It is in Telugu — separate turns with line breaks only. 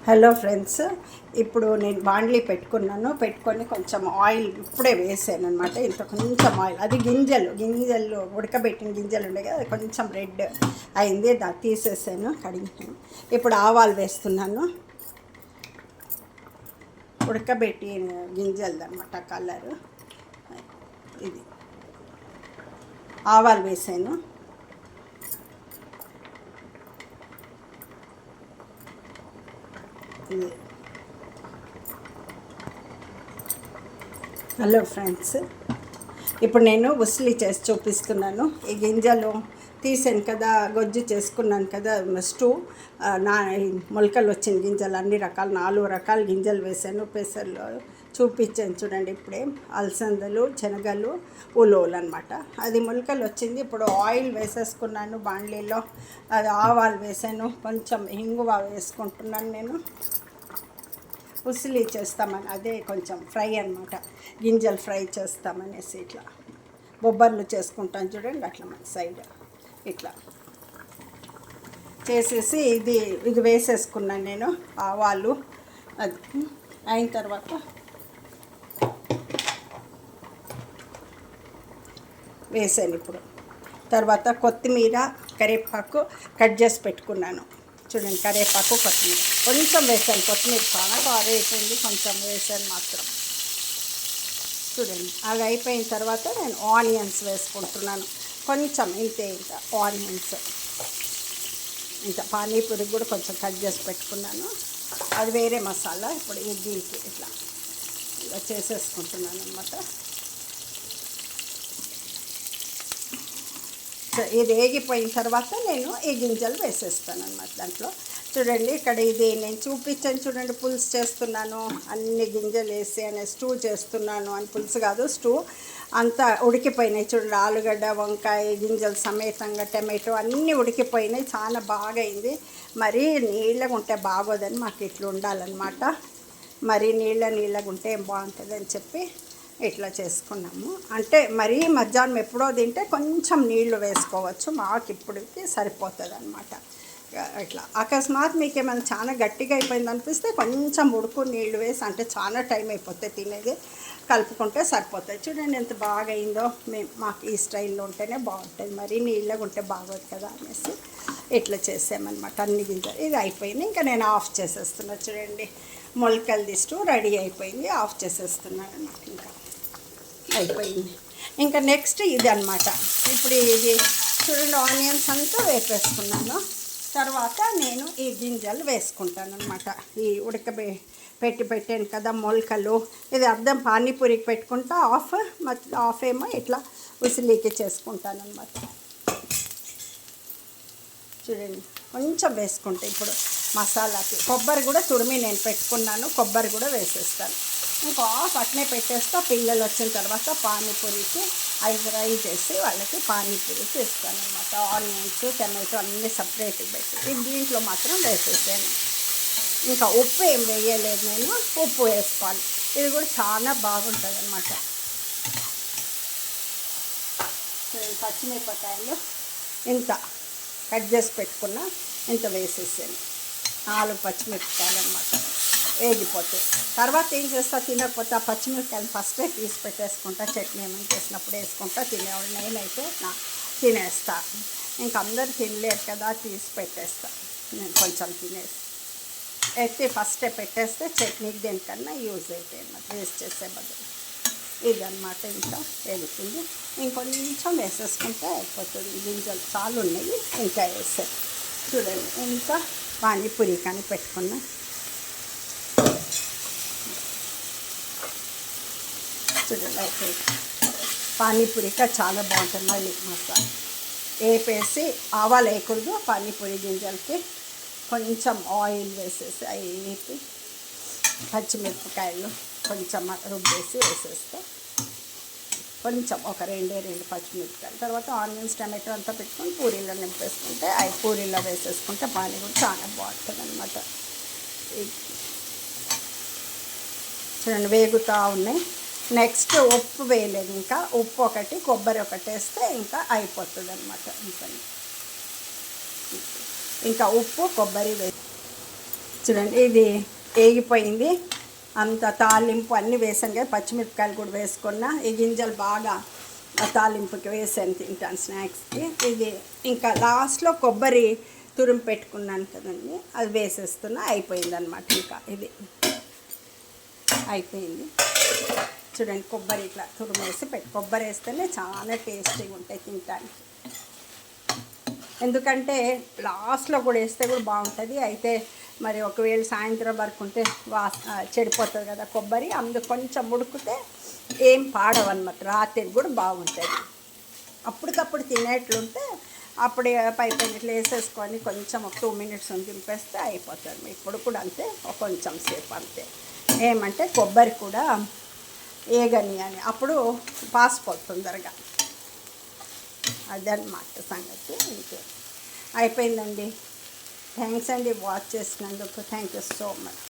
హలో ఫ్రెండ్స్, ఇప్పుడు నేను బాండ్లీ పెట్టుకొని కొంచెం ఆయిల్ ఇప్పుడే వేసాను అనమాట. ఇంత కొంచెం ఆయిల్, అది గింజలు ఉడకబెట్టిన గింజలు ఉండే కదా, అది కొంచెం రెడ్ అయింది, దాన్ని తీసేసాను, కడిగాను. ఇప్పుడు ఆవాలు వేస్తున్నాను. ఉడకబెట్టిన గింజలు అనమాట కలరు. ఇది ఆవాలు వేసాను. ఇది హలో ఫ్రెండ్స్, ఇప్పుడు నేను ఉసిలి చేసి చూపిస్తున్నాను. ఈ గింజలు తీసాను కదా, గొజ్జు చేసుకున్నాను కదా, స్టూ మొలకలు వచ్చిన గింజలు అన్ని రకాలు 4 రకాల గింజలు వేసాను. పెసర్లు చూపించాను చూడండి. ఇప్పుడే అలసందలు, శనగలు, ఉలవలు అనమాట. అది మొలకలు వచ్చింది. ఇప్పుడు ఆయిల్ వేసేసుకున్నాను బాండ్లీలో. అది ఆవాలు వేసాను, కొంచెం ఇంగువ వేసుకుంటున్నాను. నేను ఉసిలి చేస్తామని, అదే కొంచెం ఫ్రై అనమాట, గింజలు ఫ్రై చేస్తామనేసి ఇట్లా బొబ్బర్లు చేసుకుంటాను చూడండి, అట్లా మన సైడ్ ఇట్లా చేసేసి ఇది వేసేసుకున్నాను నేను. ఆవాలు అది అయిన తర్వాత వేసాను. ఇప్పుడు తర్వాత కొత్తిమీర, కరివేపాకు కట్ చేసి పెట్టుకున్నాను చూడండి. కరివేపాకు, కొత్తిమీర కొంచెం వేసాను. కొత్తిమీర చాలా బాగా అయిపోయింది, కొంచెం వేసాను మాత్రం చూడండి. అది అయిపోయిన తర్వాత నేను ఆనియన్స్ వేసుకుంటున్నాను. కొంచెం ఇంత ఆనియన్స్, ఇంత పానీపూరికి కూడా కొంచెం కట్ చేసి పెట్టుకున్నాను. అది వేరే మసాలా. ఇప్పుడు దీనికి ఇలా చేసేసుకుంటున్నాను అనమాట. ఇది వేగిపోయిన తర్వాత నేను ఈ గింజలు వేసేస్తాను అనమాట దాంట్లో. చూడండి, ఇక్కడ ఇది నేను చూపించాను చూడండి, పులుసు చేస్తున్నాను, అన్ని గింజలు వేసి అనే స్టూ చేస్తున్నాను అని. పులుసు కాదు, స్టూ అంతా ఉడికిపోయినాయి చూడండి. ఆలుగడ్డ, వంకాయ గింజలు సమేతంగా, టమాటో అన్నీ ఉడికిపోయినాయి, చాలా బాగా అయింది. మరీ నీళ్ళగా ఉంటే బాగోదని మాకు ఇట్లా ఉండాలన్నమాట. మరీ నీళ్ళగా ఉంటే ఏం బాగుంటుందని చెప్పి ఇట్లా చేసుకున్నాము. అంటే మరీ మధ్యాహ్నం ఎప్పుడో తింటే కొంచెం నీళ్లు వేసుకోవచ్చు, మాకు ఇప్పటికి సరిపోతుంది అనమాట. ఇట్లా అకస్మాత్ మీకు ఏమైనా చాలా గట్టిగా అయిపోయింది అనిపిస్తే కొంచెం ఉడుకు నీళ్లు వేసి, అంటే చాలా టైం అయిపోతుంది తినేది, కలుపుకుంటే సరిపోతుంది. చూడండి ఎంత బాగా అయిందో. మాకు ఈ స్టైల్లో ఉంటేనే బాగుంటుంది, మరీ నీళ్ళగా ఉంటే బాగోదు కదా అనేసి ఇట్లా చేసామన్నమాట. అన్ని గింజలు ఇది అయిపోయింది. ఇంకా నేను ఆఫ్ చేసేస్తున్నాను చూడండి. మొలకలు తీస్తూ రెడీ అయిపోయింది, ఆఫ్ చేసేస్తున్నాను అన్నమాట. ఇంకా అయిపోయింది. ఇంకా నెక్స్ట్ ఇది అనమాట. ఇప్పుడు ఇది చూడండి, ఆనియన్స్ అంతా వేపేసుకున్నాను. తర్వాత నేను ఈ గింజలు వేసుకుంటాను అనమాట. ఈ పెట్టాను కదా మొలకలు, ఇది అర్థం పానీపూరికి పెట్టుకుంటా, ఆఫ్ ఏమో ఇట్లా ఉసిలికి చేసుకుంటాను అనమాట. చూడండి, కొంచెం వేసుకుంటే ఇప్పుడు మసాలాకి కొబ్బరి కూడా తురిమి నేను పెట్టుకున్నాను, కొబ్బరి కూడా వేసేస్తాను. ఇంకా ఆఫ్ అట్నే పెట్టేస్తా. పిల్లలు వచ్చిన తర్వాత పానీపూరికి అవి ఫ్రై చేసి వాళ్ళకి పానీపూరికి ఇస్తాను అనమాట. ఆనియన్స్, టమాటో అన్నీ సపరేట్గా పెట్టి దీంట్లో మాత్రం వేసేసాను. ఇంకా ఉప్పు ఏం వేయలేదు నేను, ఉప్పు వేసుకోవాలి. ఇది కూడా చాలా బాగుంటుంది అనమాట. పచ్చిమిరపకాయలు ఇంత కట్ చేసి పెట్టుకున్న ఇంత వేసేసాను. 4 పచ్చిమిరపకాయలు అనమాట. వేగిపోతాయి. తర్వాత ఏం చేస్తా, తినకపోతే ఆ పచ్చిమిరపకాయలు ఫస్టే తీసి పెట్టేసుకుంటా. చట్నీ ఏమైనా చేసినప్పుడు వేసుకుంటా తినేవాళ్ళు. నేనైతే తినేస్తా. ఇంక అందరు తినలేరు కదా, తీసి పెట్టేస్తా. నేను కొంచెం ఎత్తి ఫస్టే పెట్టేస్తే చట్నీకి దేనికన్నా యూజ్ అవుతాయి అన్నమాట, వేస్ట్ చేసే బదులు. ఇదన్నమాట. ఇంకా వేగుతుంది, ఇంకొంచెం వేసేసుకుంటే అయిపోతుంది. గింజలు చాలా ఉన్నాయి, ఇంకా వేసాను చూడండి. ఇంకా పానీపూరి కానీ పెట్టుకున్నా చూడండి. అయిపోయి పానీపూరిక చాలా బాగుంటుంది. మళ్ళీ మసాలా వేపేసి, ఆవాలు వేయకూడదు పానీపూరి గింజలకి, కొంచెం ఆయిల్ వేసేసి అవి వేపి పచ్చిమిరపకాయలు కొంచెం రుబ్బేసి వేసేస్తే, కొంచెం ఒక 2 పచ్చిమిరపకాయలు, తర్వాత ఆనియన్స్, టమాటో అంతా పెట్టుకొని పూరీలో నింపేసుకుంటే, అవి పూరీలో వేసేసుకుంటే పానీ కూడా చాలా బాగుంటుంది అనమాట. చూడండి, వేగుతూ ఉన్నాయి. నెక్స్ట్ ఉప్పు వేయలేదు, ఇంకా ఉప్పు ఒకటి, కొబ్బరి ఒకటి వేస్తే ఇంకా అయిపోతుంది అనమాట. ఇంకా ఉప్పు, కొబ్బరి చూడండి ఇది వేగిపోయింది. అంత తాలింపు అన్నీ వేసాను కదా, పచ్చిమిరపకాయలు కూడా వేసుకున్నా. ఈ గింజలు బాగా తాలింపుకి వేసాను, తింటాను స్నాక్స్కి. ఇది ఇంకా లాస్ట్లో కొబ్బరి తురుము పెట్టుకున్నాను కదండి, అది వేసేస్తున్నా. అయిపోయిందనమాట. ఇంకా ఇది అయిపోయింది. చూడండి కొబ్బరి ఇట్లా తురుము వేసి కొబ్బరి వేస్తేనే చాలా టేస్టీగా ఉంటాయి తినడానికి. ఎందుకంటే లాస్ట్లో కూడా వేస్తే కూడా బాగుంటుంది. అయితే మరి ఒకవేళ సాయంత్రం వరకు ఉంటే చెడిపోతుంది కదా కొబ్బరి, అందుకు కొంచెం ఉడికితే ఏం పాడవన్నమాట, రాత్రి కూడా బాగుంటుంది. అప్పటికప్పుడు తినేట్లుంటే అప్పుడు పైన ఇట్లా వేసేసుకొని కొంచెం ఒక 2 minutes దింపేస్తే అయిపోతుంది. ఇప్పుడు కూడా అంతే, కొంచెం సేపు అంతే. ఏమంటే కొబ్బరి కూడా ఏగని అని అప్పుడు పాసిపోతుంది తొందరగా. అదనమాట సంగతి. ఇంకే అయిపోయిందండి. థ్యాంక్స్ అండి వాచ్ చేసినందుకు. Thank you so much.